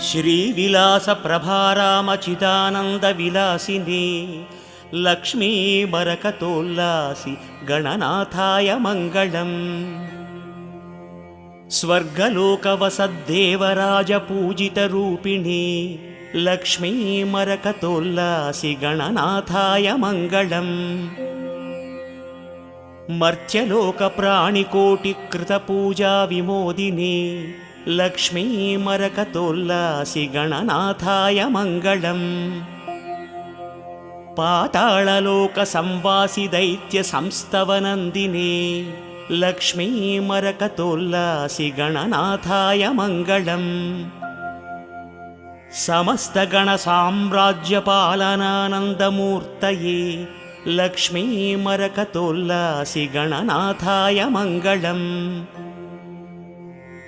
श्रीविलासप्रभारामचिदानन्दविलासिनी Lakshmi बरकतोल्लासि गणनाथाय Mangalam. स्वर्गलोकवसद्देवराजपूजितरूपिणी Lakshmi मरकतोल्लासि गणनाथाय Mangalam. मर्त्यलोकप्राणिकोटिकृतपूजाविमोदिनी Lakshmi मरकतोल्लासि गणनाथाय Mangalam. पाताळलोकसंवासि दैत्यसंस्तवनन्दिनी Lakshmi मरकतोल्लासि गणनाथाय Mangalam. समस्तगणसाम्राज्यपालनानन्दमूर्तये Lakshmi मरकतोल्लासि गणनाथाय Mangalam.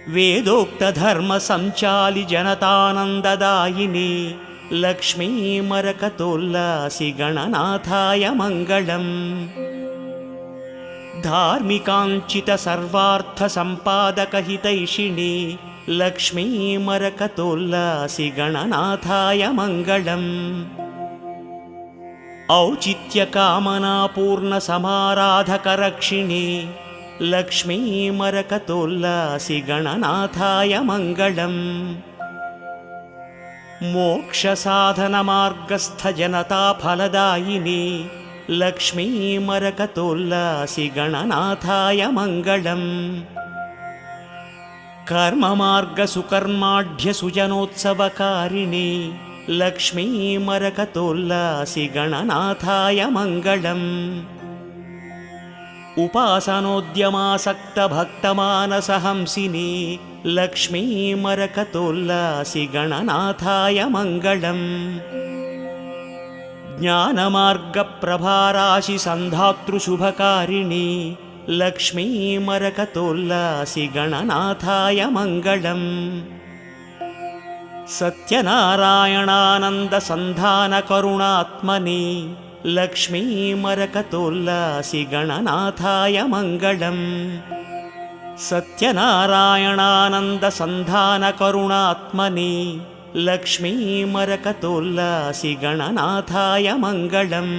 वेदोक्तधर्मसञ्चालि जनतानन्ददायिनी Lakshmi मरकतोल्लासि गणनाथाय Mangalam. धार्मिकाञ्चितसर्वार्थसम्पादकहितैषिणी Lakshmi मरकतोल्लासि गणनाथाय Mangalam. औचित्यकामनापूर्णसमाराधकरक्षिणी Lakshmi मरकतोल्लासि गणनाथाय Mangalam. मोक्षसाधनमार्गस्थजनताफलदायिनी Lakshmi मरकतोल्लासि गणनाथाय Mangalam. कर्ममार्गसुकर्माढ्यसुजनोत्सवकारिणी Lakshmi मरकतोल्लासि गणनाथाय Mangalam. उपासनोद्यमासक्तभक्तमानसहंसिनी Lakshmi मरकतोल्लासि गणनाथाय Mangalam. ज्ञानमार्गप्रभाराशिसन्धातृशुभकारिणी Lakshmi मरकतोल्लासि गणनाथाय Mangalam. सत्यनारायणानन्दसन्धानकरुणात्मनि Lakshmi मरकतोल्लासि गणनाथाय Mangalam. सत्यनारायणानन्दसन्धानकरुणात्मनि Lakshmi मरकतोल्लासि गणनाथाय Mangalam.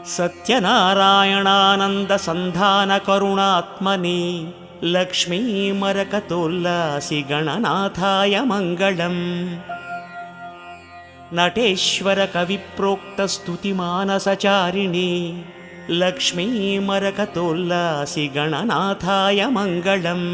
सत्यनारायणानन्दसन्धानकरुणात्मनि Lakshmi मरकतोल्लासि गणनाथाय Mangalam. नटेश्वरकविप्रोक्तस्तुतिमानसचारिणी Lakshmi मरकतोल्लासि गणनाथाय Mangalam.